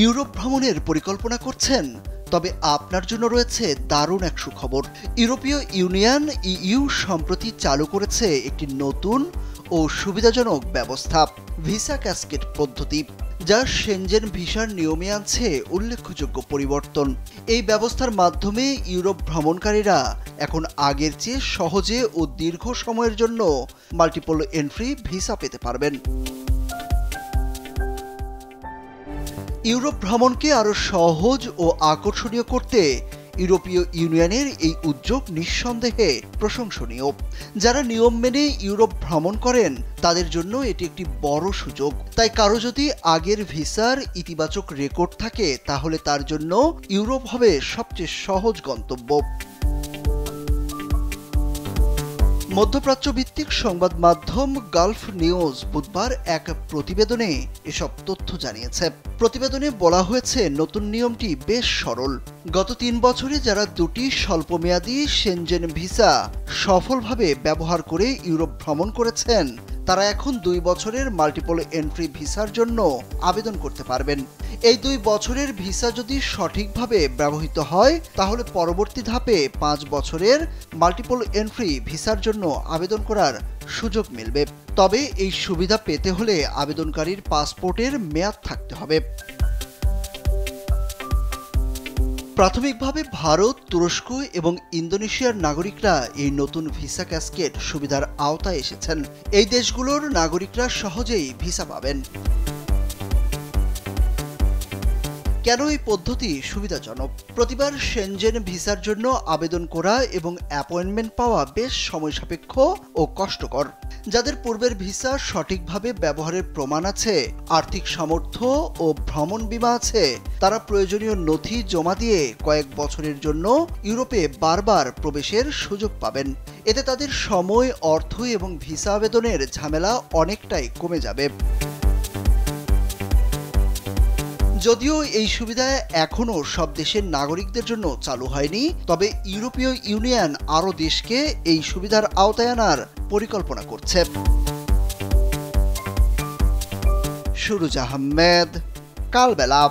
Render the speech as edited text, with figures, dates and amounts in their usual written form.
Europe ভ্রমণের পরিকল্পনা করছেন? তবে আপনার জন্য রয়েছে দারুণ এক সুখবর। ইউরোপীয় ইউনিয়ন ইইউ সম্প্রতি চালু করেছে একটি নতুন ও সুবিধাজনক ব্যবস্থা, ভিসা ক্যাসকেড পদ্ধতি, যা সেনজেন ভিসার নিয়মে আনছে উল্লেখযোগ্য পরিবর্তন। এই ব্যবস্থার মাধ্যমে ইউরোপ ভ্রমণকারীরা এখন আগের চেয়ে সহজে ও দীর্ঘ সময়ের জন্য মাল্টিপল এন্ট্রি ভিসা পেতে পারবেন। ইউরোপ ভ্রমণকে আরও সহজ ও আকর্ষণীয় করতে ইউরোপীয় ইউনিয়নের এই উদ্যোগ নিঃসন্দেহে প্রশংসনীয়। যারা নিয়ম মেনে ইউরোপ ভ্রমণ করেন তাদের জন্য এটি একটি বড় সুযোগ। তাই কারো যদি আগের ভিসার ইতিবাচক রেকর্ড থাকে তাহলে তার জন্য ইউরোপ হবে সবচেয়ে সহজ গন্তব্য। মধ্যপ্রাচ্য ভিত্তিক সংবাদ মাধ্যম গালফ নিউজ বুধবার এক প্রতিবেদনে এসব তথ্য জানিয়েছে। প্রতিবেদনে বলা হয়েছে, নতুন নিয়মটি বেশ সরল। গত ৩ বছরে যারা দুটি স্বল্পমেয়াদী সেনজেন ভিসা সফলভাবে ব্যবহার করে ইউরোপ ভ্রমণ করেছেন তারা এখন 2 বছরের মাল্টিপল এন্ট্রি ভিসার জন্য আবেদন করতে পারবেন। এই 2 বছরের ভিসা যদি সঠিকভাবে ব্যবহৃত হয় তাহলে পরবর্তী ধাপে 5 বছরের মাল্টিপল এন্ট্রি ভিসার জন্য আবেদন করার সুযোগ মিলবে। তবে এই সুবিধা পেতে হলে আবেদনকারীর পাসপোর্টের মেয়াদ থাকতে হবে। প্রাথমিকভাবে ভারত, তুরস্ক এবং ইন্দোনেশিয়ার নাগরিকরা এই নতুন ভিসা ক্যাসকেড সুবিধার আওতায় এসেছেন। এই দেশগুলোর নাগরিকরা সহজেই ভিসা পাবেন। কেন এই পদ্ধতি সুবিধাজনক? প্রতিবার সেনজেন ভিসার জন্য আবেদন করা এবং অ্যাপয়েন্টমেন্ট পাওয়া বেশ সময় সাপেক্ষ ও কষ্টকর। যাদের পূর্বের ভিসা সঠিকভাবে ব্যবহারের প্রমাণ আছে, আর্থিক সামর্থ্য ও ভ্রমণ বীমা আছে, তারা প্রয়োজনীয় নথি জমা দিয়ে কয়েক বছরের জন্য ইউরোপে বারবার প্রবেশের সুযোগ পাবেন। এতে তাদের সময়, অর্থ এবং ভিসা আবেদনের ঝামেলা অনেকটাই কমে যাবে। যদিও এই সুবিধা এখনও সব দেশের নাগরিকদের জন্য চালু হয়নি, তবে ইউরোপীয় ইউনিয়ন আরও দেশকে এই সুবিধার আওতায় আনার পরিকল্পনা করছে। সুরুজ আহমেদ, কালবেলা।